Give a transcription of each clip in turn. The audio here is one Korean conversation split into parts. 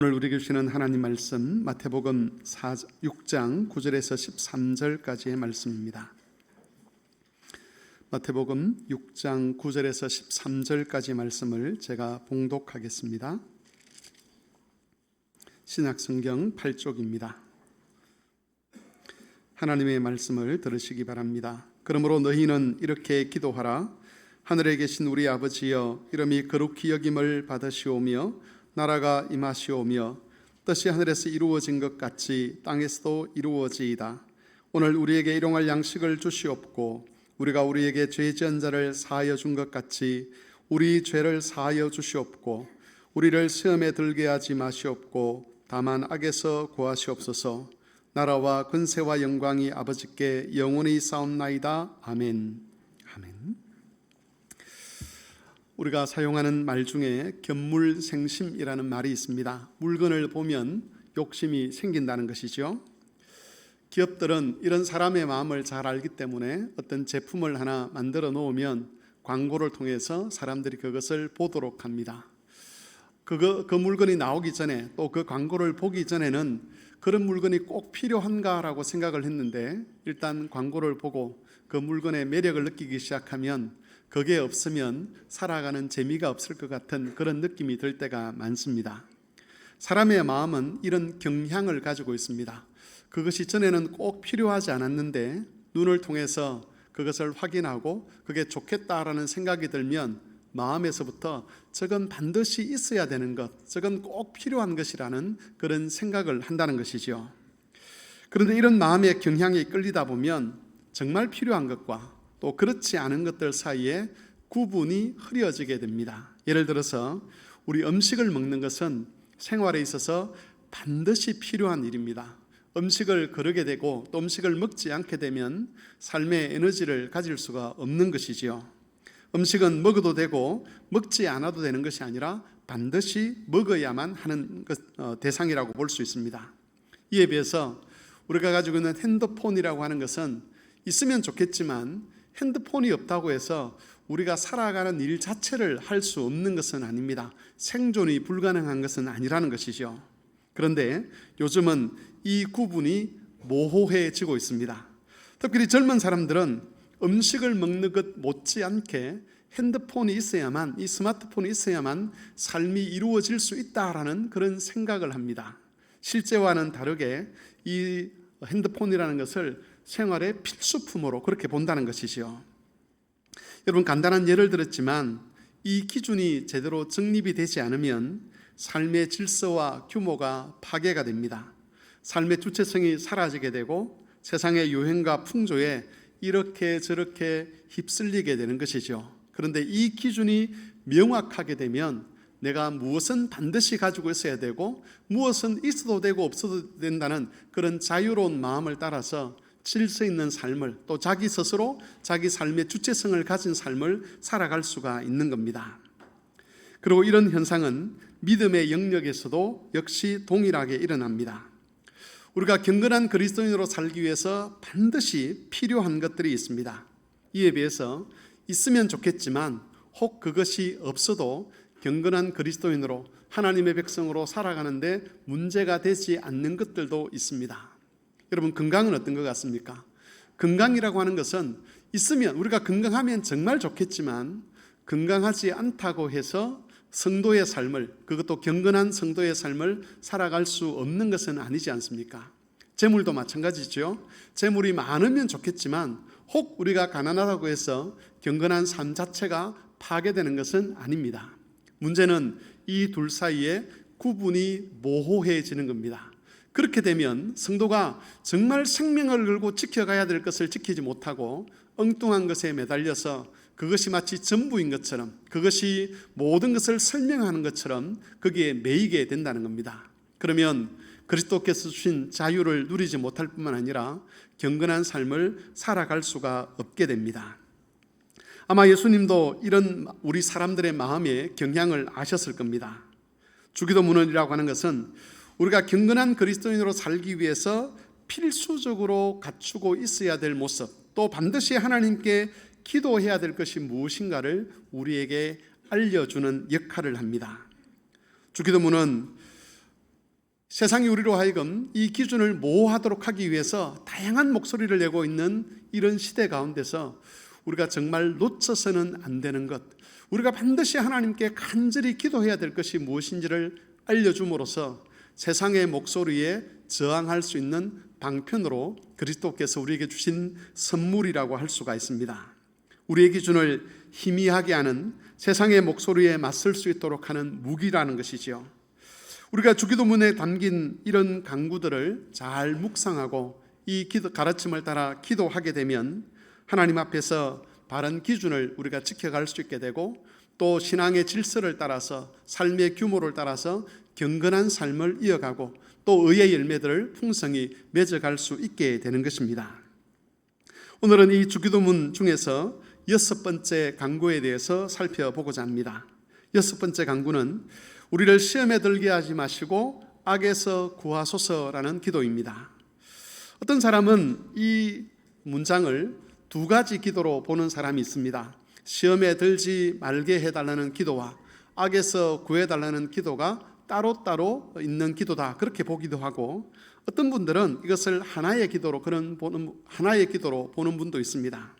오늘 우리에게 주시는 하나님 말씀 마태복음 6장 9절에서 13절까지의 말씀입니다. 마태복음 6장 9절에서 13절까지 말씀을 제가 봉독하겠습니다. 신약성경 8쪽입니다. 하나님의 말씀을 들으시기 바랍니다. 그러므로 너희는 이렇게 기도하라. 하늘에 계신 우리 아버지여, 이름이 거룩히 여김을 받으시오며 나라가 임하시오며 뜻이 하늘에서 이루어진 것 같이 땅에서도 이루어지이다. 오늘 우리에게 일용할 양식을 주시옵고 우리가 우리에게 죄 지은 자를 사하여 준 것 같이 우리 죄를 사하여 주시옵고 우리를 시험에 들게 하지 마시옵고 다만 악에서 구하시옵소서. 나라와 권세와 영광이 아버지께 영원히 싸움나이다. 아멘. 아멘. 우리가 사용하는 말 중에 견물생심이라는 말이 있습니다. 물건을 보면 욕심이 생긴다는 것이죠. 기업들은 이런 사람의 마음을 잘 알기 때문에 어떤 제품을 하나 만들어 놓으면 광고를 통해서 사람들이 그것을 보도록 합니다. 그 물건이 나오기 전에 또 그 광고를 보기 전에는 그런 물건이 꼭 필요한가라고 생각을 했는데 일단 광고를 보고 그 물건의 매력을 느끼기 시작하면 그게 없으면 살아가는 재미가 없을 것 같은 그런 느낌이 들 때가 많습니다. 사람의 마음은 이런 경향을 가지고 있습니다. 그것이 전에는 꼭 필요하지 않았는데 눈을 통해서 그것을 확인하고 그게 좋겠다라는 생각이 들면 마음에서부터 저건 반드시 있어야 되는 것, 저건 꼭 필요한 것이라는 그런 생각을 한다는 것이죠. 그런데 이런 마음의 경향에 끌리다 보면 정말 필요한 것과 또 그렇지 않은 것들 사이에 구분이 흐려지게 됩니다. 예를 들어서 우리 음식을 먹는 것은 생활에 있어서 반드시 필요한 일입니다. 음식을 거르게 되고 또 음식을 먹지 않게 되면 삶의 에너지를 가질 수가 없는 것이지요. 음식은 먹어도 되고 먹지 않아도 되는 것이 아니라 반드시 먹어야만 하는 대상이라고 볼 수 있습니다. 이에 비해서 우리가 가지고 있는 핸드폰이라고 하는 것은 있으면 좋겠지만 핸드폰이 없다고 해서 우리가 살아가는 일 자체를 할 수 없는 것은 아닙니다. 생존이 불가능한 것은 아니라는 것이죠. 그런데 요즘은 이 구분이 모호해지고 있습니다. 특별히 젊은 사람들은 음식을 먹는 것 못지않게 핸드폰이 있어야만, 이 스마트폰이 있어야만 삶이 이루어질 수 있다라는 그런 생각을 합니다. 실제와는 다르게 이 핸드폰이라는 것을 생활의 필수품으로 그렇게 본다는 것이죠. 여러분, 간단한 예를 들었지만 이 기준이 제대로 정립이 되지 않으면 삶의 질서와 규모가 파괴가 됩니다. 삶의 주체성이 사라지게 되고 세상의 유행과 풍조에 이렇게 저렇게 휩쓸리게 되는 것이죠. 그런데 이 기준이 명확하게 되면 내가 무엇은 반드시 가지고 있어야 되고 무엇은 있어도 되고 없어도 된다는 그런 자유로운 마음을 따라서 질서 있는 삶을, 또 자기 스스로 자기 삶의 주체성을 가진 삶을 살아갈 수가 있는 겁니다. 그리고 이런 현상은 믿음의 영역에서도 역시 동일하게 일어납니다. 우리가 경건한 그리스도인으로 살기 위해서 반드시 필요한 것들이 있습니다. 이에 비해서 있으면 좋겠지만 혹 그것이 없어도 경건한 그리스도인으로 하나님의 백성으로 살아가는데 문제가 되지 않는 것들도 있습니다. 여러분, 건강은 어떤 것 같습니까? 건강이라고 하는 것은 있으면, 우리가 건강하면 정말 좋겠지만 건강하지 않다고 해서 성도의 삶을, 그것도 경건한 성도의 삶을 살아갈 수 없는 것은 아니지 않습니까? 재물도 마찬가지죠. 재물이 많으면 좋겠지만 혹 우리가 가난하다고 해서 경건한 삶 자체가 파괴되는 것은 아닙니다. 문제는 이 둘 사이에 구분이 모호해지는 겁니다. 그렇게 되면 성도가 정말 생명을 걸고 지켜가야 될 것을 지키지 못하고 엉뚱한 것에 매달려서 그것이 마치 전부인 것처럼, 그것이 모든 것을 설명하는 것처럼 거기에 매이게 된다는 겁니다. 그러면 그리스도께서 주신 자유를 누리지 못할 뿐만 아니라 경건한 삶을 살아갈 수가 없게 됩니다. 아마 예수님도 이런 우리 사람들의 마음의 경향을 아셨을 겁니다. 주기도문이라고 하는 것은 우리가 경건한 그리스도인으로 살기 위해서 필수적으로 갖추고 있어야 될 모습, 또 반드시 하나님께 기도해야 될 것이 무엇인가를 우리에게 알려주는 역할을 합니다. 주기도문은 세상이 우리로 하여금 이 기준을 모호하도록 하기 위해서 다양한 목소리를 내고 있는 이런 시대 가운데서 우리가 정말 놓쳐서는 안 되는 것, 우리가 반드시 하나님께 간절히 기도해야 될 것이 무엇인지를 알려줌으로써 세상의 목소리에 저항할 수 있는 방편으로 그리스도께서 우리에게 주신 선물이라고 할 수가 있습니다. 우리의 기준을 희미하게 하는, 세상의 목소리에 맞설 수 있도록 하는 무기라는 것이지요. 우리가 주기도문에 담긴 이런 강구들을 잘 묵상하고 이 가르침을 따라 기도하게 되면 하나님 앞에서 바른 기준을 우리가 지켜갈 수 있게 되고, 또 신앙의 질서를 따라서, 삶의 규모를 따라서 경건한 삶을 이어가고 또 의의 열매들을 풍성히 맺어갈 수 있게 되는 것입니다. 오늘은 이 주기도문 중에서 6번째 강구에 대해서 살펴보고자 합니다. 6번째 강구는 우리를 시험에 들게 하지 마시고 악에서 구하소서라는 기도입니다. 어떤 사람은 이 문장을 두 가지 기도로 보는 사람이 있습니다. 시험에 들지 말게 해달라는 기도와 악에서 구해달라는 기도가 따로따로 있는 기도다, 그렇게 보기도 하고, 어떤 분들은 이것을 하나의 기도로 보는 분도 있습니다.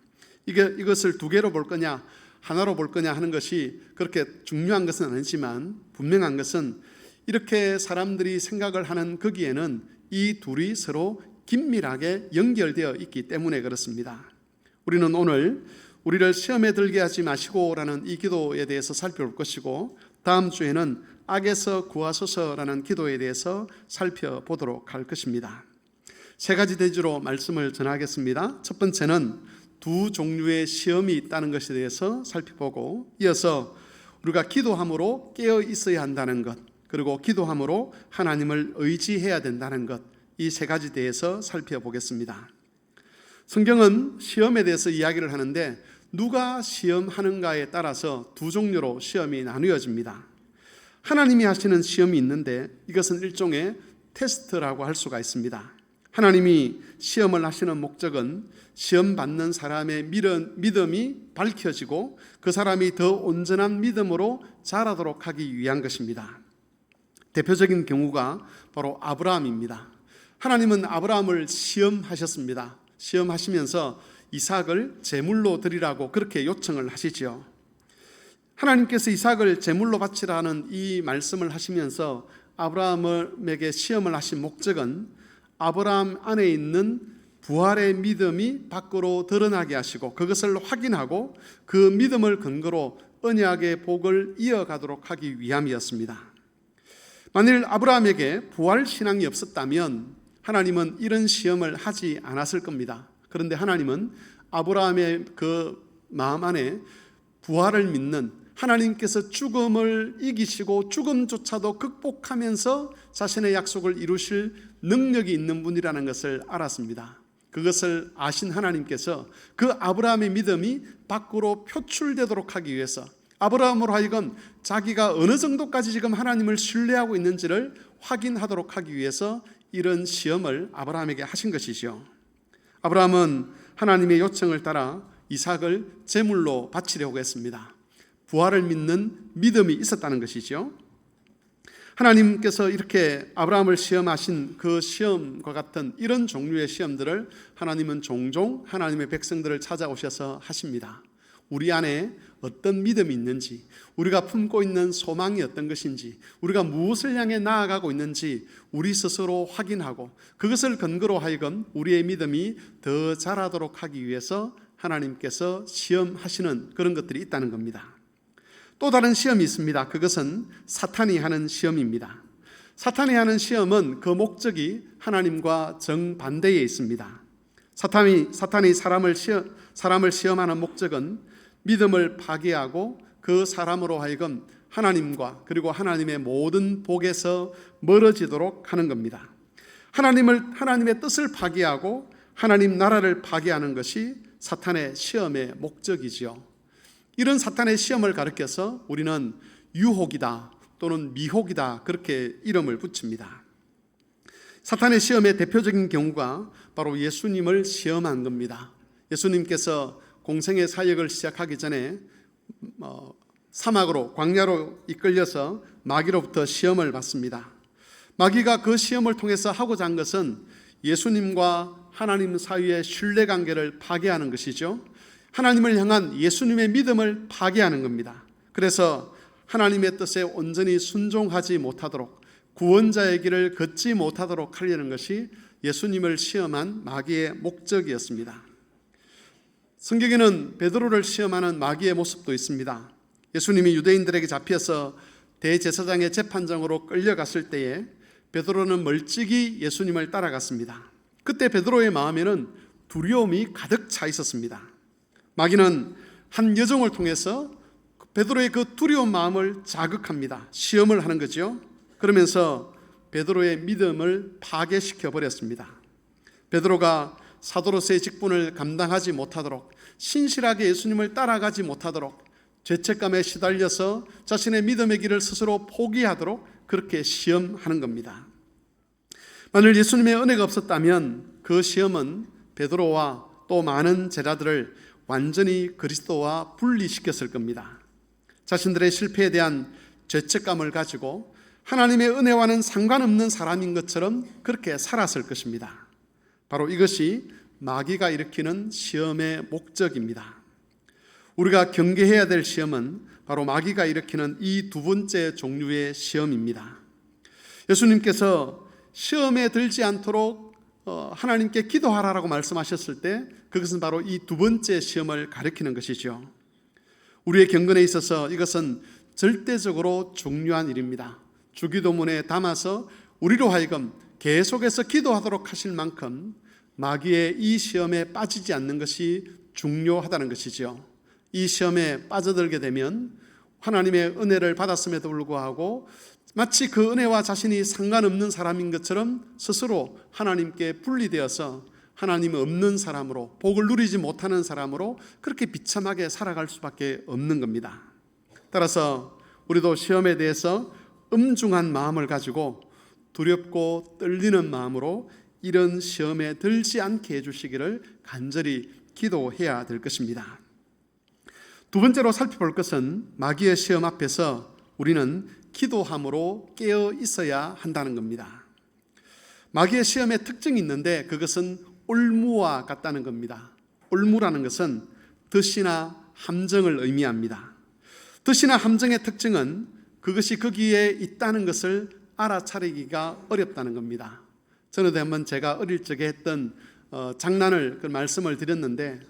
이것을 두 개로 볼 거냐 하나로 볼 거냐 하는 것이 그렇게 중요한 것은 아니지만, 분명한 것은 이렇게 사람들이 생각을 하는 거기에는 이 둘이 서로 긴밀하게 연결되어 있기 때문에 그렇습니다. 우리는 오늘 우리를 시험에 들게 하지 마시고라는 이 기도에 대해서 살펴볼 것이고, 다음 주에는 악에서 구하소서라는 기도에 대해서 살펴보도록 할 것입니다. 세 가지 대지로 말씀을 전하겠습니다. 첫 번째는 두 종류의 시험이 있다는 것에 대해서 살펴보고, 이어서 우리가 기도함으로 깨어 있어야 한다는 것, 그리고 기도함으로 하나님을 의지해야 된다는 것, 이 세 가지 대해서 살펴보겠습니다. 성경은 시험에 대해서 이야기를 하는데 누가 시험하는가에 따라서 두 종류로 시험이 나누어집니다. 하나님이 하시는 시험이 있는데 이것은 일종의 테스트라고 할 수가 있습니다. 하나님이 시험을 하시는 목적은 시험 받는 사람의 믿음이 밝혀지고 그 사람이 더 온전한 믿음으로 자라도록 하기 위한 것입니다. 대표적인 경우가 바로 아브라함입니다. 하나님은 아브라함을 시험하셨습니다. 시험하시면서 이삭을 제물로 드리라고 그렇게 요청을 하시죠. 하나님께서 이삭을 제물로 바치라는 이 말씀을 하시면서 아브라함에게 시험을 하신 목적은 아브라함 안에 있는 부활의 믿음이 밖으로 드러나게 하시고 그것을 확인하고 그 믿음을 근거로 언약의 복을 이어가도록 하기 위함이었습니다. 만일 아브라함에게 부활 신앙이 없었다면 하나님은 이런 시험을 하지 않았을 겁니다. 그런데 하나님은 아브라함의 그 마음 안에 부활을 믿는, 하나님께서 죽음을 이기시고 죽음조차도 극복하면서 자신의 약속을 이루실 능력이 있는 분이라는 것을 알았습니다. 그것을 아신 하나님께서 그 아브라함의 믿음이 밖으로 표출되도록 하기 위해서 아브라함으로 하여금 자기가 어느 정도까지 지금 하나님을 신뢰하고 있는지를 확인하도록 하기 위해서 이런 시험을 아브라함에게 하신 것이죠. 아브라함은 하나님의 요청을 따라 이삭을 제물로 바치려고 했습니다. 부활을 믿는 믿음이 있었다는 것이죠. 하나님께서 이렇게 아브라함을 시험하신 그 시험과 같은 이런 종류의 시험들을 하나님은 종종 하나님의 백성들을 찾아오셔서 하십니다. 우리 안에 어떤 믿음이 있는지, 우리가 품고 있는 소망이 어떤 것인지, 우리가 무엇을 향해 나아가고 있는지 우리 스스로 확인하고 그것을 근거로 하여금 우리의 믿음이 더 자라도록 하기 위해서 하나님께서 시험하시는 그런 것들이 있다는 겁니다. 또 다른 시험이 있습니다. 그것은 사탄이 하는 시험입니다. 사탄이 하는 시험은 그 목적이 하나님과 정반대에 있습니다. 사탄이 사람을 시험하는 목적은 믿음을 파괴하고 그 사람으로 하여금 하나님과 그리고 하나님의 모든 복에서 멀어지도록 하는 겁니다. 하나님의 뜻을 파괴하고 하나님 나라를 파괴하는 것이 사탄의 시험의 목적이지요. 이런 사탄의 시험을 가리켜서 우리는 유혹이다 또는 미혹이다 그렇게 이름을 붙입니다. 사탄의 시험의 대표적인 경우가 바로 예수님을 시험한 겁니다. 예수님께서 공생의 사역을 시작하기 전에 사막으로 광야로 이끌려서 마귀로부터 시험을 받습니다. 마귀가 그 시험을 통해서 하고자 한 것은 예수님과 하나님 사이의 신뢰관계를 파괴하는 것이죠. 하나님을 향한 예수님의 믿음을 파괴하는 겁니다. 그래서 하나님의 뜻에 온전히 순종하지 못하도록, 구원자의 길을 걷지 못하도록 하려는 것이 예수님을 시험한 마귀의 목적이었습니다. 성경에는 베드로를 시험하는 마귀의 모습도 있습니다. 예수님이 유대인들에게 잡혀서 대제사장의 재판장으로 끌려갔을 때에 베드로는 멀찍이 예수님을 따라갔습니다. 그때 베드로의 마음에는 두려움이 가득 차 있었습니다. 마귀는 한 여종을 통해서 베드로의 그 두려운 마음을 자극합니다. 시험을 하는 거죠. 그러면서 베드로의 믿음을 파괴시켜 버렸습니다. 베드로가 사도로서의 직분을 감당하지 못하도록, 신실하게 예수님을 따라가지 못하도록, 죄책감에 시달려서 자신의 믿음의 길을 스스로 포기하도록 그렇게 시험하는 겁니다. 만일 예수님의 은혜가 없었다면 그 시험은 베드로와 또 많은 제자들을 완전히 그리스도와 분리시켰을 겁니다. 자신들의 실패에 대한 죄책감을 가지고 하나님의 은혜와는 상관없는 사람인 것처럼 그렇게 살았을 것입니다. 바로 이것이 마귀가 일으키는 시험의 목적입니다. 우리가 경계해야 될 시험은 바로 마귀가 일으키는 이 두 번째 종류의 시험입니다. 예수님께서 시험에 들지 않도록 하나님께 기도하라고 말씀하셨을 때 그것은 바로 이 두 번째 시험을 가리키는 것이죠. 우리의 경건에 있어서 이것은 절대적으로 중요한 일입니다. 주기도문에 담아서 우리로 하여금 계속해서 기도하도록 하실 만큼 마귀의 이 시험에 빠지지 않는 것이 중요하다는 것이죠. 이 시험에 빠져들게 되면 하나님의 은혜를 받았음에도 불구하고 마치 그 은혜와 자신이 상관없는 사람인 것처럼 스스로 하나님께 분리되어서 하나님 없는 사람으로, 복을 누리지 못하는 사람으로 그렇게 비참하게 살아갈 수밖에 없는 겁니다. 따라서 우리도 시험에 대해서 엄중한 마음을 가지고 두렵고 떨리는 마음으로 이런 시험에 들지 않게 해주시기를 간절히 기도해야 될 것입니다. 두 번째로 살펴볼 것은 마귀의 시험 앞에서 우리는 기도함으로 깨어 있어야 한다는 겁니다. 마귀의 시험의 특징이 있는데 그것은 올무와 같다는 겁니다. 올무라는 것은 덫이나 함정을 의미합니다. 덫이나 함정의 특징은 그것이 거기에 있다는 것을 알아차리기가 어렵다는 겁니다. 전에도 한번 제가 어릴 적에 했던 장난을 그 말씀을 드렸는데,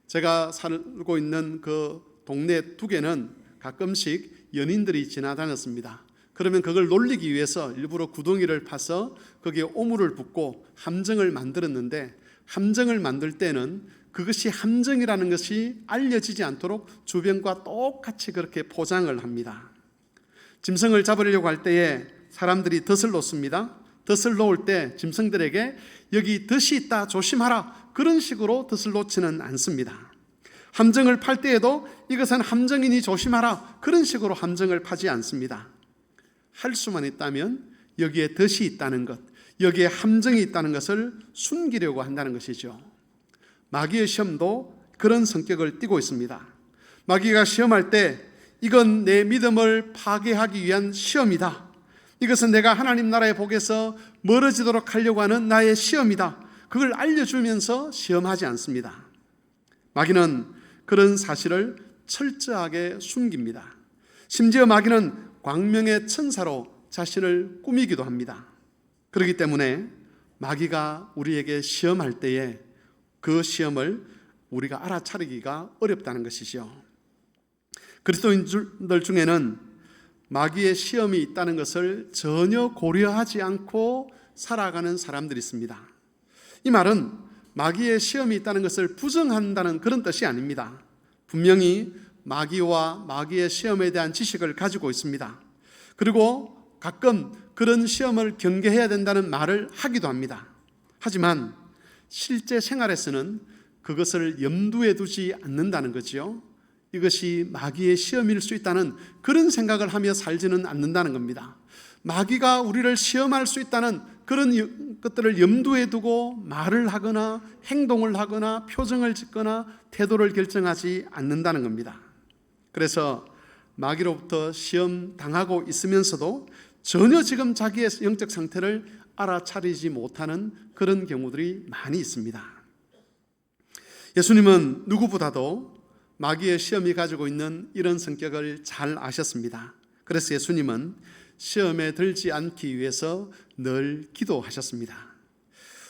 제가 살고 있는 그 동네 둑에는 가끔씩 연인들이 지나다녔습니다. 그러면 그걸 놀리기 위해서 일부러 구덩이를 파서 거기에 오물을 붓고 함정을 만들었는데, 함정을 만들 때는 그것이 함정이라는 것이 알려지지 않도록 주변과 똑같이 그렇게 포장을 합니다. 짐승을 잡으려고 할 때에 사람들이 덫을 놓습니다. 덫을 놓을 때 짐승들에게 여기 덫이 있다 조심하라, 그런 식으로 덫을 놓지는 않습니다. 함정을 팔 때에도 이것은 함정이니 조심하라, 그런 식으로 함정을 파지 않습니다. 할 수만 있다면 여기에 덫이 있다는 것, 여기에 함정이 있다는 것을 숨기려고 한다는 것이죠. 마귀의 시험도 그런 성격을 띠고 있습니다. 마귀가 시험할 때 이건 내 믿음을 파괴하기 위한 시험이다, 이것은 내가 하나님 나라의 복에서 멀어지도록 하려고 하는 나의 시험이다, 그걸 알려주면서 시험하지 않습니다. 마귀는 그런 사실을 철저하게 숨깁니다. 심지어 마귀는 광명의 천사로 자신을 꾸미기도 합니다. 그렇기 때문에 마귀가 우리에게 시험할 때에 그 시험을 우리가 알아차리기가 어렵다는 것이죠. 그리스도인들 중에는 마귀의 시험이 있다는 것을 전혀 고려하지 않고 살아가는 사람들이 있습니다. 이 말은 마귀의 시험이 있다는 것을 부정한다는 그런 뜻이 아닙니다. 분명히 마귀와 마귀의 시험에 대한 지식을 가지고 있습니다. 그리고 가끔 그런 시험을 경계해야 된다는 말을 하기도 합니다. 하지만 실제 생활에서는 그것을 염두에 두지 않는다는 거죠. 이것이 마귀의 시험일 수 있다는 그런 생각을 하며 살지는 않는다는 겁니다. 마귀가 우리를 시험할 수 있다는 그런 것들을 염두에 두고 말을 하거나 행동을 하거나 표정을 짓거나 태도를 결정하지 않는다는 겁니다. 그래서 마귀로부터 시험 당하고 있으면서도 전혀 지금 자기의 영적 상태를 알아차리지 못하는 그런 경우들이 많이 있습니다. 예수님은 누구보다도 마귀의 시험이 가지고 있는 이런 성격을 잘 아셨습니다. 그래서 예수님은 시험에 들지 않기 위해서 늘 기도하셨습니다.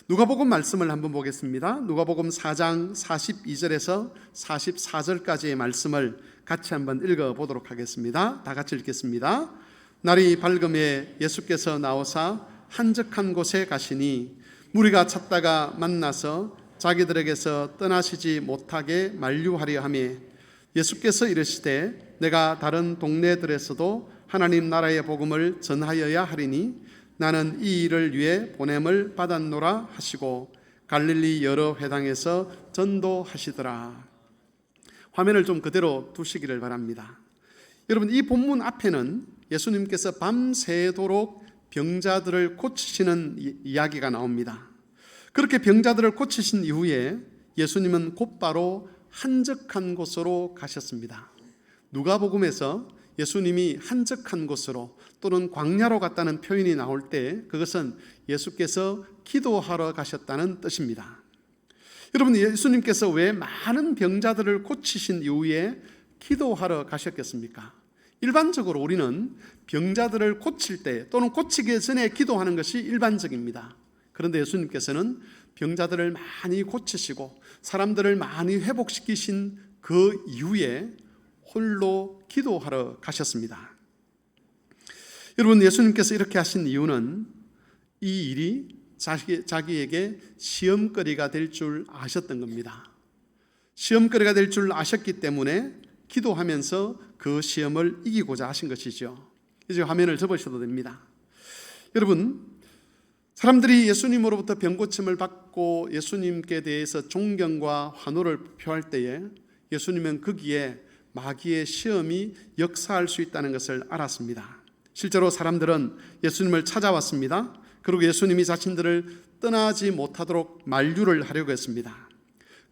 누가복음 말씀을 한번 보겠습니다. 누가복음 4장 42절에서 44절까지의 말씀을 같이 한번 읽어보도록 하겠습니다. 다 같이 읽겠습니다. 날이 밝음에 예수께서 나오사 한적한 곳에 가시니 무리가 찾다가 만나서 자기들에게서 떠나시지 못하게 만류하려 하며 예수께서 이르시되 내가 다른 동네들에서도 하나님 나라의 복음을 전하여야 하리니 나는 이 일을 위해 보냄을 받았노라 하시고 갈릴리 여러 회당에서 전도하시더라. 화면을 좀 그대로 두시기를 바랍니다. 여러분, 이 본문 앞에는 예수님께서 밤새도록 병자들을 고치시는 이야기가 나옵니다. 그렇게 병자들을 고치신 이후에 예수님은 곧바로 한적한 곳으로 가셨습니다. 누가복음에서 예수님이 한적한 곳으로 또는 광야로 갔다는 표현이 나올 때 그것은 예수께서 기도하러 가셨다는 뜻입니다. 여러분, 예수님께서 왜 많은 병자들을 고치신 이후에 기도하러 가셨겠습니까? 일반적으로 우리는 병자들을 고칠 때 또는 고치기 전에 기도하는 것이 일반적입니다. 그런데 예수님께서는 병자들을 많이 고치시고 사람들을 많이 회복시키신 그 이후에 홀로 기도하러 가셨습니다. 여러분, 예수님께서 이렇게 하신 이유는 이 일이 자기에게 시험거리가 될 줄 아셨던 겁니다. 시험거리가 될 줄 아셨기 때문에 기도하면서 그 시험을 이기고자 하신 것이죠. 이제 화면을 접으셔도 됩니다. 여러분, 사람들이 예수님으로부터 병고침을 받고 예수님께 대해서 존경과 환호를 표할 때에 예수님은 거기에 마귀의 시험이 역사할 수 있다는 것을 알았습니다. 실제로 사람들은 예수님을 찾아왔습니다. 그리고 예수님이 자신들을 떠나지 못하도록 만류를 하려고 했습니다.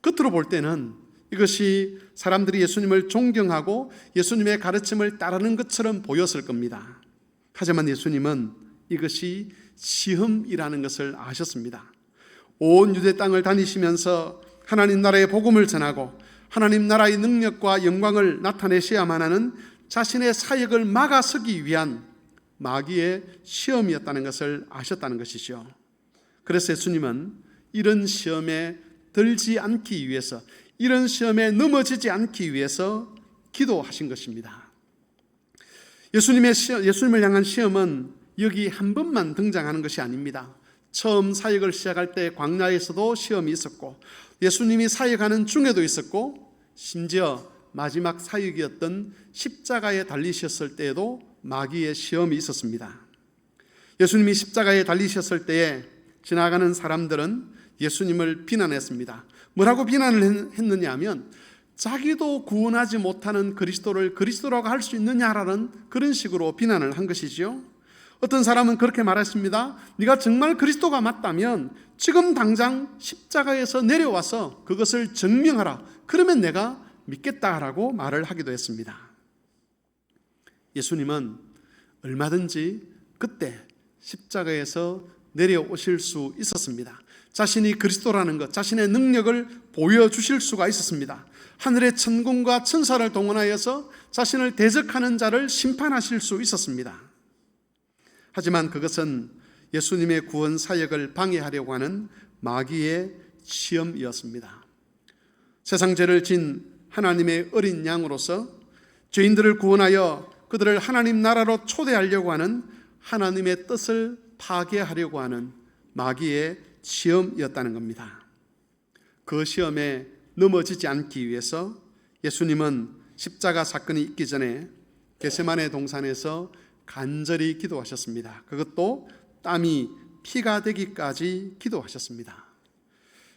겉으로 볼 때는 이것이 사람들이 예수님을 존경하고 예수님의 가르침을 따르는 것처럼 보였을 겁니다. 하지만 예수님은 이것이 시험이라는 것을 아셨습니다. 온 유대 땅을 다니시면서 하나님 나라의 복음을 전하고 하나님 나라의 능력과 영광을 나타내셔야만 하는 자신의 사역을 막아서기 위한 마귀의 시험이었다는 것을 아셨다는 것이죠. 그래서 예수님은 이런 시험에 들지 않기 위해서, 이런 시험에 넘어지지 않기 위해서 기도하신 것입니다. 예수님을 향한 시험은 여기 한 번만 등장하는 것이 아닙니다. 처음 사역을 시작할 때 광야에서도 시험이 있었고 예수님이 사역하는 중에도 있었고 심지어 마지막 사역이었던 십자가에 달리셨을 때에도 마귀의 시험이 있었습니다. 예수님이 십자가에 달리셨을 때에 지나가는 사람들은 예수님을 비난했습니다. 뭐라고 비난을 했느냐 하면 자기도 구원하지 못하는 그리스도를 그리스도라고 할 수 있느냐라는 그런 식으로 비난을 한 것이죠. 어떤 사람은 그렇게 말했습니다. 네가 정말 그리스도가 맞다면 지금 당장 십자가에서 내려와서 그것을 증명하라. 그러면 내가 믿겠다라고 말을 하기도 했습니다. 예수님은 얼마든지 그때 십자가에서 내려오실 수 있었습니다. 자신이 그리스도라는 것, 자신의 능력을 보여주실 수가 있었습니다. 하늘의 천군과 천사를 동원하여서 자신을 대적하는 자를 심판하실 수 있었습니다. 하지만 그것은 예수님의 구원 사역을 방해하려고 하는 마귀의 시험이었습니다. 세상 죄를 진 하나님의 어린 양으로서 죄인들을 구원하여 그들을 하나님 나라로 초대하려고 하는 하나님의 뜻을 파괴하려고 하는 마귀의 시험이었다는 겁니다. 그 시험에 넘어지지 않기 위해서 예수님은 십자가 사건이 있기 전에 겟세마네 동산에서 간절히 기도하셨습니다. 그것도 땀이 피가 되기까지 기도하셨습니다.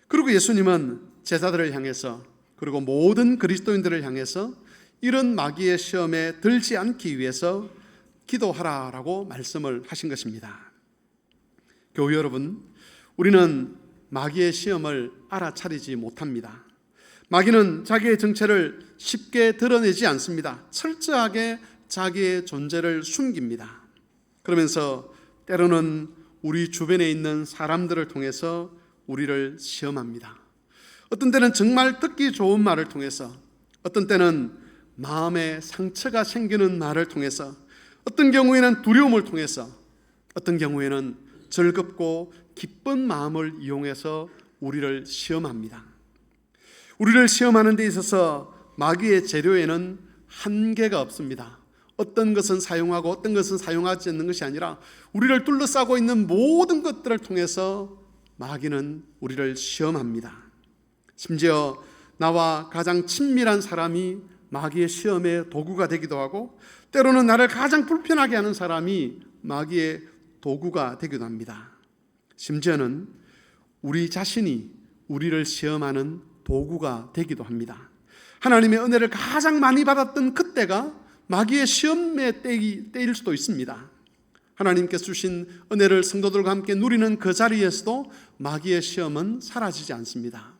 그리고 예수님은 제자들을 향해서 그리고 모든 그리스도인들을 향해서 이런 마귀의 시험에 들지 않기 위해서 기도하라라고 말씀을 하신 것입니다. 교회 여러분, 우리는 마귀의 시험을 알아차리지 못합니다. 마귀는 자기의 정체를 쉽게 드러내지 않습니다. 철저하게 자기의 존재를 숨깁니다. 그러면서 때로는 우리 주변에 있는 사람들을 통해서 우리를 시험합니다. 어떤 때는 정말 듣기 좋은 말을 통해서, 어떤 때는 마음에 상처가 생기는 말을 통해서, 어떤 경우에는 두려움을 통해서, 어떤 경우에는 즐겁고 기쁜 마음을 이용해서 우리를 시험합니다. 우리를 시험하는 데 있어서 마귀의 재료에는 한계가 없습니다. 어떤 것은 사용하고 어떤 것은 사용하지 않는 것이 아니라 우리를 둘러싸고 있는 모든 것들을 통해서 마귀는 우리를 시험합니다. 심지어 나와 가장 친밀한 사람이 마귀의 시험의 도구가 되기도 하고, 때로는 나를 가장 불편하게 하는 사람이 마귀의 도구가 되기도 합니다. 심지어는 우리 자신이 우리를 시험하는 도구가 되기도 합니다. 하나님의 은혜를 가장 많이 받았던 그때가 마귀의 시험의 때일 수도 있습니다. 하나님께서 주신 은혜를 성도들과 함께 누리는 그 자리에서도 마귀의 시험은 사라지지 않습니다.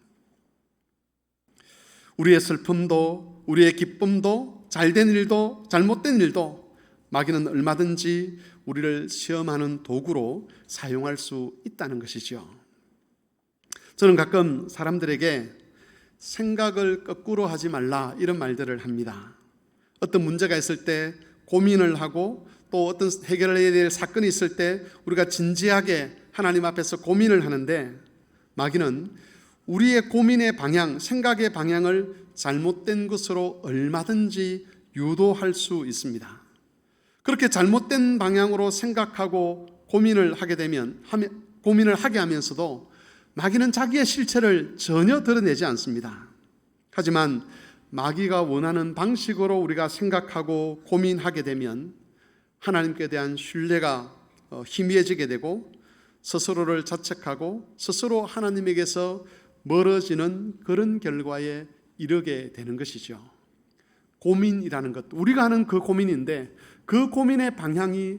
우리의 슬픔도, 우리의 기쁨도, 잘된 일도, 잘못된 일도 마귀는 얼마든지 우리를 시험하는 도구로 사용할 수 있다는 것이죠. 저는 가끔 사람들에게 생각을 거꾸로 하지 말라 이런 말들을 합니다. 어떤 문제가 있을 때 고민을 하고, 또 어떤 해결해야 될 사건이 있을 때 우리가 진지하게 하나님 앞에서 고민을 하는데, 마귀는 우리의 고민의 방향, 생각의 방향을 잘못된 것으로 얼마든지 유도할 수 있습니다. 그렇게 잘못된 방향으로 생각하고 고민을 하게 하면서도 마귀는 자기의 실체를 전혀 드러내지 않습니다. 하지만 마귀가 원하는 방식으로 우리가 생각하고 고민하게 되면 하나님께 대한 신뢰가 희미해지게 되고, 스스로를 자책하고 스스로 하나님에게서 멀어지는 그런 결과에 이르게 되는 것이죠. 고민이라는 것, 우리가 하는 그 고민인데 그 고민의 방향에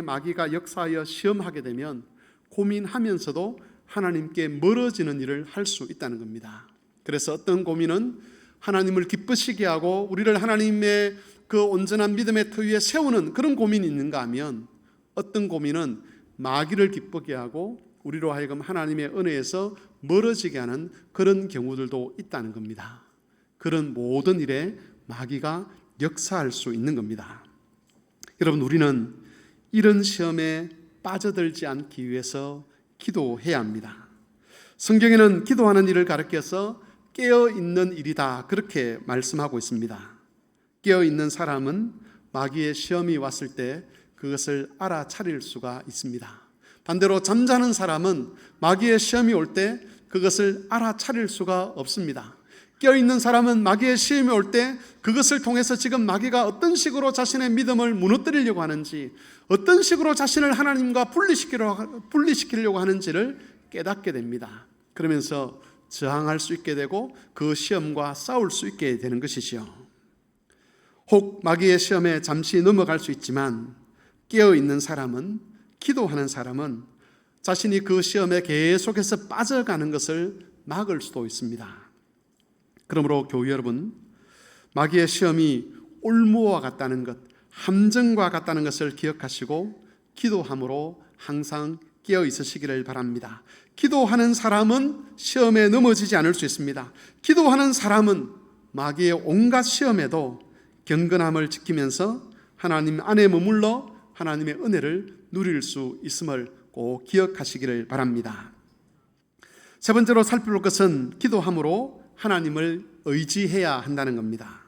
마귀가 역사하여 시험하게 되면 고민하면서도 하나님께 멀어지는 일을 할 수 있다는 겁니다. 그래서 어떤 고민은 하나님을 기쁘시게 하고 우리를 하나님의 그 온전한 믿음의 터 위에 세우는 그런 고민이 있는가 하면, 어떤 고민은 마귀를 기쁘게 하고 우리로 하여금 하나님의 은혜에서 멀어지게 하는 그런 경우들도 있다는 겁니다. 그런 모든 일에 마귀가 역사할 수 있는 겁니다. 여러분, 우리는 이런 시험에 빠져들지 않기 위해서 기도해야 합니다. 성경에는 기도하는 일을 가르쳐서 깨어있는 일이다, 그렇게 말씀하고 있습니다. 깨어있는 사람은 마귀의 시험이 왔을 때 그것을 알아차릴 수가 있습니다. 반대로 잠자는 사람은 마귀의 시험이 올 때 그것을 알아차릴 수가 없습니다. 깨어있는 사람은 마귀의 시험이 올 때 그것을 통해서 지금 마귀가 어떤 식으로 자신의 믿음을 무너뜨리려고 하는지, 어떤 식으로 자신을 하나님과 분리시키려고 하는지를 깨닫게 됩니다. 그러면서 저항할 수 있게 되고 그 시험과 싸울 수 있게 되는 것이지요. 혹 마귀의 시험에 잠시 넘어갈 수 있지만, 깨어있는 사람은, 기도하는 사람은 자신이 그 시험에 계속해서 빠져가는 것을 막을 수도 있습니다. 그러므로 교회 여러분, 마귀의 시험이 올무와 같다는 것, 함정과 같다는 것을 기억하시고 기도함으로 항상 깨어 있으시기를 바랍니다. 기도하는 사람은 시험에 넘어지지 않을 수 있습니다. 기도하는 사람은 마귀의 온갖 시험에도 경건함을 지키면서 하나님 안에 머물러 하나님의 은혜를 누릴 수 있음을 꼭 기억하시기를 바랍니다. 세 번째로 살펴볼 것은 기도함으로 하나님을 의지해야 한다는 겁니다.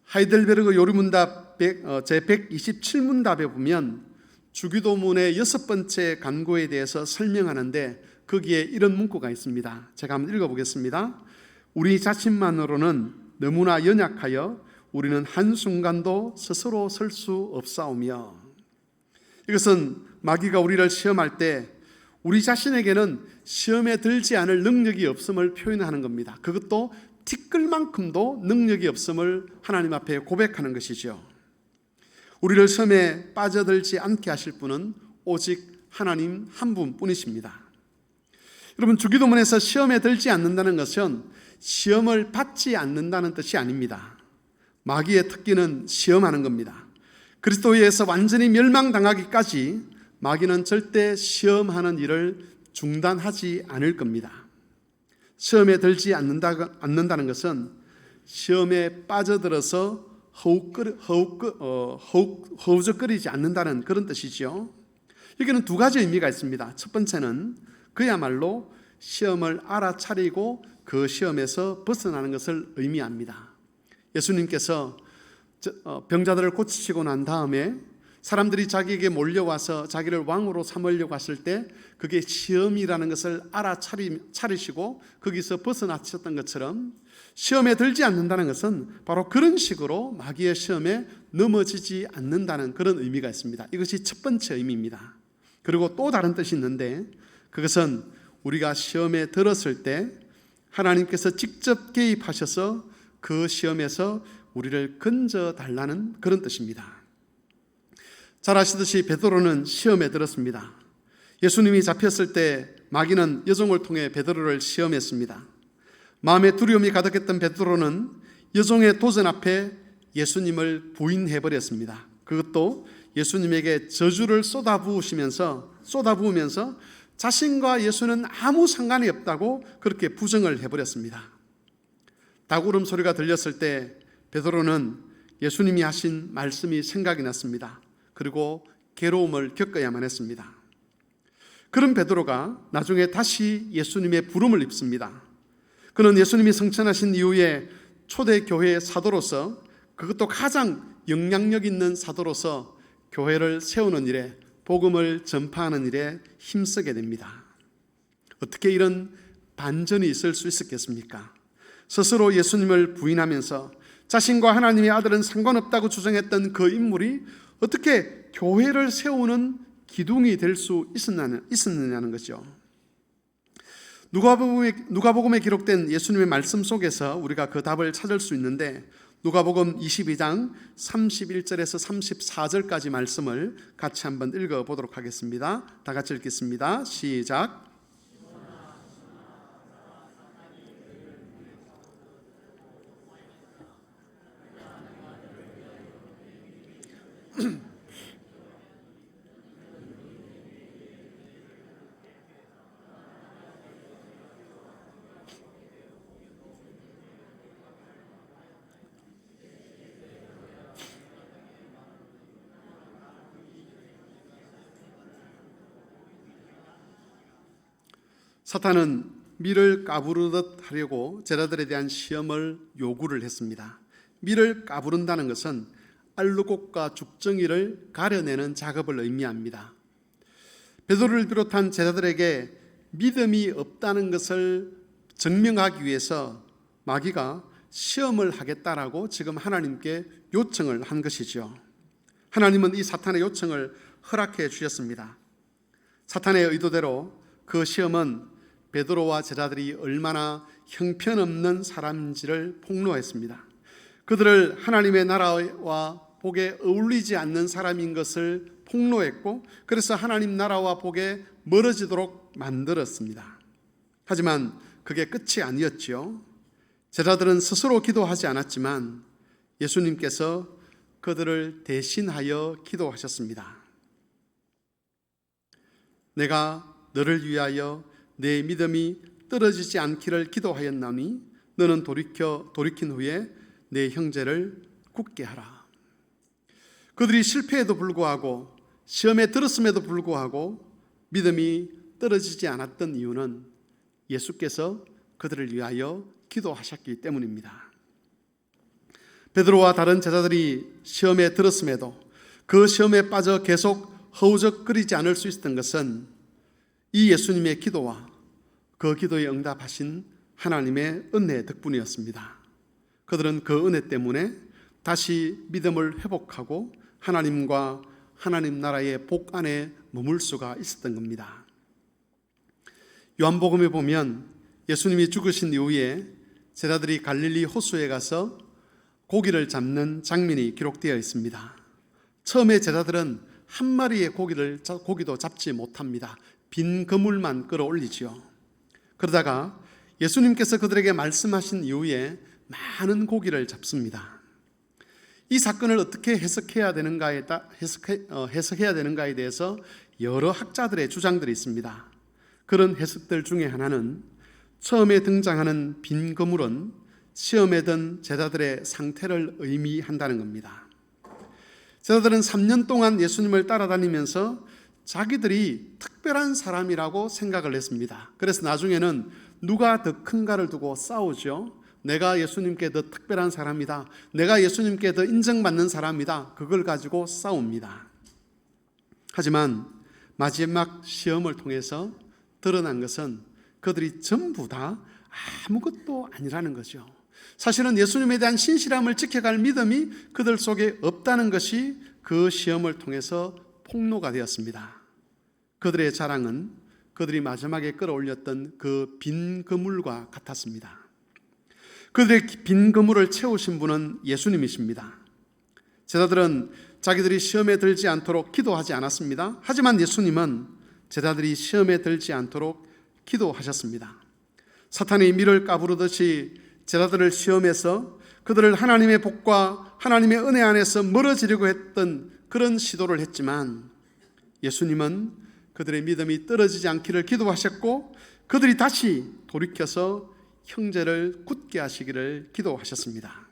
하이델베르그 요리문답 제127문답에 보면 주기도문의 6번째 간구에 대해서 설명하는데 거기에 이런 문구가 있습니다. 제가 한번 읽어보겠습니다. 우리 자신만으로는 너무나 연약하여 우리는 한순간도 스스로 설 수 없사오며, 이것은 마귀가 우리를 시험할 때 우리 자신에게는 시험에 들지 않을 능력이 없음을 표현하는 겁니다. 그것도 티끌만큼도 능력이 없음을 하나님 앞에 고백하는 것이죠. 우리를 시험에 빠져들지 않게 하실 분은 오직 하나님 한 분뿐이십니다. 여러분, 주기도문에서 시험에 들지 않는다는 것은 시험을 받지 않는다는 뜻이 아닙니다. 마귀의 특기는 시험하는 겁니다. 그리스도에 의해서 완전히 멸망당하기까지 마귀는 절대 시험하는 일을 중단하지 않을 겁니다. 시험에 들지 않는다는 것은 시험에 빠져들어서 허우적거리지 않는다는 그런 뜻이죠. 여기는 두 가지 의미가 있습니다. 첫 번째는 그야말로 시험을 알아차리고 그 시험에서 벗어나는 것을 의미합니다. 예수님께서 병자들을 고치시고 난 다음에 사람들이 자기에게 몰려와서 자기를 왕으로 삼으려고 했을 때 그게 시험이라는 것을 알아차리시고 거기서 벗어나셨던 것처럼 시험에 들지 않는다는 것은 바로 그런 식으로 마귀의 시험에 넘어지지 않는다는 그런 의미가 있습니다. 이것이 첫 번째 의미입니다. 그리고 또 다른 뜻이 있는데 그것은 우리가 시험에 들었을 때 하나님께서 직접 개입하셔서 그 시험에서 우리를 건져달라는 그런 뜻입니다. 잘 아시듯이 베드로는 시험에 들었습니다. 예수님이 잡혔을 때 마귀는 여종을 통해 베드로를 시험했습니다. 마음에 두려움이 가득했던 베드로는 여종의 도전 앞에 예수님을 부인해버렸습니다. 그것도 예수님에게 저주를 쏟아부으면서 자신과 예수는 아무 상관이 없다고 그렇게 부정을 해버렸습니다. 닭울음 소리가 들렸을 때 베드로는 예수님이 하신 말씀이 생각이 났습니다. 그리고 괴로움을 겪어야만 했습니다. 그런 베드로가 나중에 다시 예수님의 부름을 입습니다. 그는 예수님이 성천하신 이후에 초대교회의 사도로서, 그것도 가장 영향력 있는 사도로서 교회를 세우는 일에, 복음을 전파하는 일에 힘쓰게 됩니다. 어떻게 이런 반전이 있을 수 있었겠습니까? 스스로 예수님을 부인하면서 자신과 하나님의 아들은 상관없다고 주장했던 그 인물이 어떻게 교회를 세우는 기둥이 될 수 있었느냐는 것이죠. 누가복음에 기록된 예수님의 말씀 속에서 우리가 그 답을 찾을 수 있는데, 누가복음 22장 31절에서 34절까지 말씀을 같이 한번 읽어보도록 하겠습니다. 다 같이 읽겠습니다. 시작. 사탄은 밀을 까부르듯 하려고 제자들에 대한 시험을 요구를 했습니다. 밀을 까부른다는 것은 알루곡과 죽정이를 가려내는 작업을 의미합니다. 베드로를 비롯한 제자들에게 믿음이 없다는 것을 증명하기 위해서 마귀가 시험을 하겠다라고 지금 하나님께 요청을 한 것이죠. 하나님은 이 사탄의 요청을 허락해 주셨습니다. 사탄의 의도대로 그 시험은 베드로와 제자들이 얼마나 형편없는 사람인지를 폭로했습니다. 그들을 하나님의 나라와 복에 어울리지 않는 사람인 것을 폭로했고, 그래서 하나님 나라와 복에 멀어지도록 만들었습니다. 하지만 그게 끝이 아니었지요. 제자들은 스스로 기도하지 않았지만 예수님께서 그들을 대신하여 기도하셨습니다. 내가 너를 위하여 내 믿음이 떨어지지 않기를 기도하였나니 너는 돌이킨 후에 내 형제를 굳게 하라. 그들이 실패에도 불구하고, 시험에 들었음에도 불구하고 믿음이 떨어지지 않았던 이유는 예수께서 그들을 위하여 기도하셨기 때문입니다. 베드로와 다른 제자들이 시험에 들었음에도 그 시험에 빠져 계속 허우적거리지 않을 수 있었던 것은 이 예수님의 기도와 그 기도에 응답하신 하나님의 은혜 덕분이었습니다. 그들은 그 은혜 때문에 다시 믿음을 회복하고 하나님과 하나님 나라의 복 안에 머물 수가 있었던 겁니다. 요한복음에 보면 예수님이 죽으신 이후에 제자들이 갈릴리 호수에 가서 고기를 잡는 장면이 기록되어 있습니다. 처음에 제자들은 한 마리의 고기도 잡지 못합니다. 빈 그물만 끌어올리지요. 그러다가 예수님께서 그들에게 말씀하신 이후에 많은 고기를 잡습니다. 이 사건을 어떻게 해석해야 되는가에 대해서 여러 학자들의 주장들이 있습니다. 그런 해석들 중에 하나는 처음에 등장하는 빈 그물은 시험에 든 제자들의 상태를 의미한다는 겁니다. 제자들은 3년 동안 예수님을 따라다니면서 자기들이 특별한 사람이라고 생각을 했습니다. 그래서 나중에는 누가 더 큰가를 두고 싸우죠. 내가 예수님께 더 특별한 사람이다, 내가 예수님께 더 인정받는 사람이다, 그걸 가지고 싸웁니다. 하지만 마지막 시험을 통해서 드러난 것은 그들이 전부 다 아무것도 아니라는 거죠. 사실은 예수님에 대한 신실함을 지켜갈 믿음이 그들 속에 없다는 것이 그 시험을 통해서 폭로가 되었습니다. 그들의 자랑은 그들이 마지막에 끌어올렸던 그 빈 그물과 같았습니다. 그들의 빈 그물을 채우신 분은 예수님이십니다. 제자들은 자기들이 시험에 들지 않도록 기도하지 않았습니다. 하지만 예수님은 제자들이 시험에 들지 않도록 기도하셨습니다. 사탄이 밀을 까부르듯이 제자들을 시험해서 그들을 하나님의 복과 하나님의 은혜 안에서 멀어지려고 했던 그런 시도를 했지만 예수님은 그들의 믿음이 떨어지지 않기를 기도하셨고 그들이 다시 돌이켜서 형제를 굳게 하시기를 기도하셨습니다.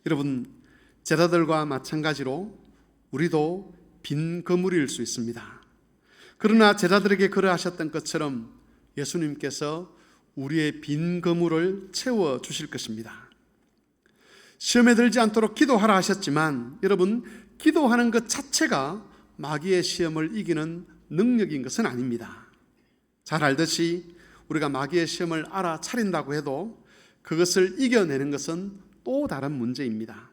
여러분, 제자들과 마찬가지로 우리도 빈 그물일 수 있습니다. 그러나 제자들에게 그러하셨던 것처럼 예수님께서 우리의 빈 그물을 채워 주실 것입니다. 시험에 들지 않도록 기도하라 하셨지만 여러분, 기도하는 것 자체가 마귀의 시험을 이기는 능력인 것은 아닙니다. 잘 알듯이 우리가 마귀의 시험을 알아차린다고 해도 그것을 이겨내는 것은 또 다른 문제입니다.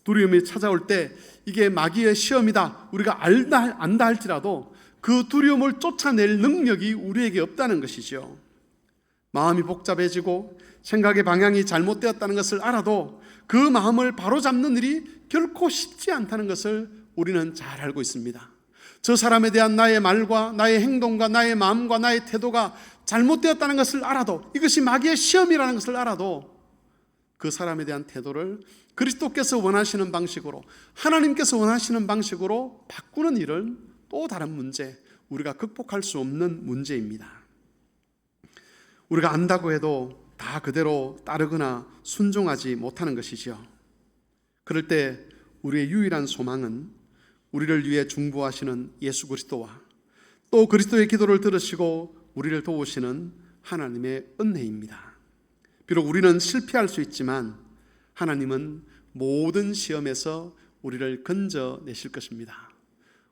두려움이 찾아올 때 이게 마귀의 시험이다, 우리가 안다 할지라도 그 두려움을 쫓아낼 능력이 우리에게 없다는 것이죠. 마음이 복잡해지고 생각의 방향이 잘못되었다는 것을 알아도 그 마음을 바로잡는 일이 결코 쉽지 않다는 것을 우리는 잘 알고 있습니다. 저 사람에 대한 나의 말과 나의 행동과 나의 마음과 나의 태도가 잘못되었다는 것을 알아도, 이것이 마귀의 시험이라는 것을 알아도 그 사람에 대한 태도를 그리스도께서 원하시는 방식으로, 하나님께서 원하시는 방식으로 바꾸는 일은 또 다른 문제, 우리가 극복할 수 없는 문제입니다. 우리가 안다고 해도 다 그대로 따르거나 순종하지 못하는 것이죠. 그럴 때 우리의 유일한 소망은 우리를 위해 중보하시는 예수 그리스도와 또 그리스도의 기도를 들으시고 우리를 도우시는 하나님의 은혜입니다. 비록 우리는 실패할 수 있지만 하나님은 모든 시험에서 우리를 건져내실 것입니다.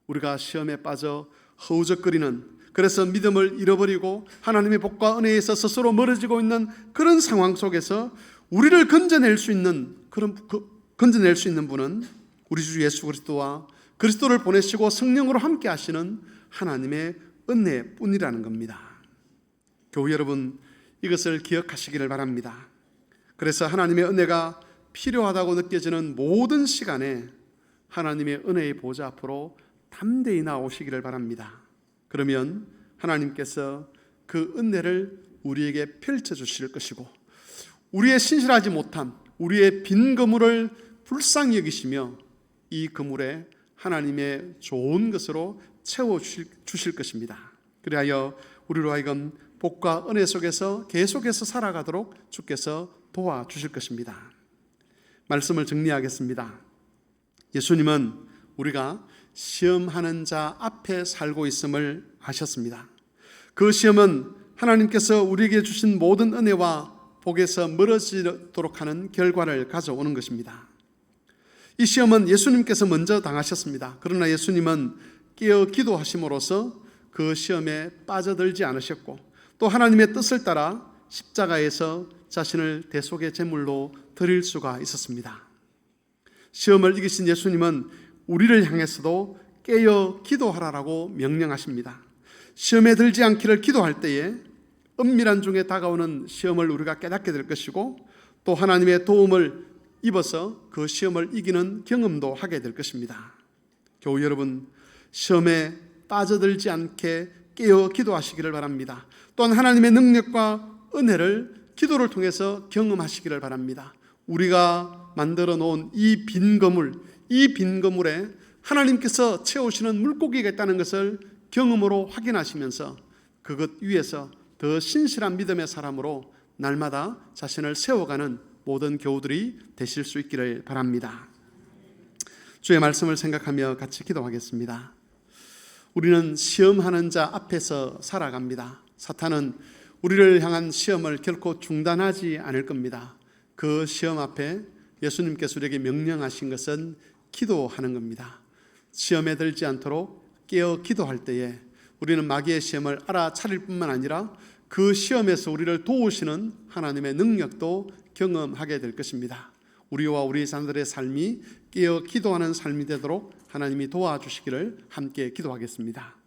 우리가 시험에 빠져 허우적거리는, 그래서 믿음을 잃어버리고 하나님의 복과 은혜에서 스스로 멀어지고 있는 그런 상황 속에서 우리를 건져낼 수 있는 분은 우리 주 예수 그리스도와 그리스도를 보내시고 성령으로 함께 하시는 하나님의 은혜뿐이라는 겁니다. 교우 여러분, 이것을 기억하시기를 바랍니다. 그래서 하나님의 은혜가 필요하다고 느껴지는 모든 시간에 하나님의 은혜의 보좌 앞으로 담대히 나오시기를 바랍니다. 그러면 하나님께서 그 은혜를 우리에게 펼쳐주실 것이고 우리의 신실하지 못함, 우리의 빈 그물을 불쌍히 여기시며 이 그물에 하나님의 좋은 것으로 채워주실 것입니다. 그리하여 우리로 하여금 복과 은혜 속에서 계속해서 살아가도록 주께서 도와주실 것입니다. 말씀을 정리하겠습니다. 예수님은 우리가 시험하는 자 앞에 살고 있음을 아셨습니다. 그 시험은 하나님께서 우리에게 주신 모든 은혜와 복에서 멀어지도록 하는 결과를 가져오는 것입니다. 이 시험은 예수님께서 먼저 당하셨습니다. 그러나 예수님은 깨어 기도하심으로써 그 시험에 빠져들지 않으셨고 또 하나님의 뜻을 따라 십자가에서 자신을 대속의 제물로 드릴 수가 있었습니다. 시험을 이기신 예수님은 우리를 향해서도 깨어 기도하라라고 명령하십니다. 시험에 들지 않기를 기도할 때에 은밀한 중에 다가오는 시험을 우리가 깨닫게 될 것이고 또 하나님의 도움을 입어서 그 시험을 이기는 경험도 하게 될 것입니다. 교우 여러분, 시험에 빠져들지 않게 깨어 기도하시기를 바랍니다. 또한 하나님의 능력과 은혜를 기도를 통해서 경험하시기를 바랍니다. 우리가 만들어 놓은 이 빈 거물에 하나님께서 채우시는 물고기가 있다는 것을 경험으로 확인하시면서 그것 위에서 더 신실한 믿음의 사람으로 날마다 자신을 세워가는 모든 교우들이 되실 수 있기를 바랍니다. 주의 말씀을 생각하며 같이 기도하겠습니다. 우리는 시험하는 자 앞에서 살아갑니다. 사탄은 우리를 향한 시험을 결코 중단하지 않을 겁니다. 그 시험 앞에 예수님께서 우리에게 명령하신 것은 기도하는 겁니다. 시험에 들지 않도록 깨어 기도할 때에 우리는 마귀의 시험을 알아차릴 뿐만 아니라 그 시험에서 우리를 도우시는 하나님의 능력도 경험하게 될 것입니다. 우리와 우리 자녀들의 삶이 깨어 기도하는 삶이 되도록 하나님이 도와주시기를 함께 기도하겠습니다.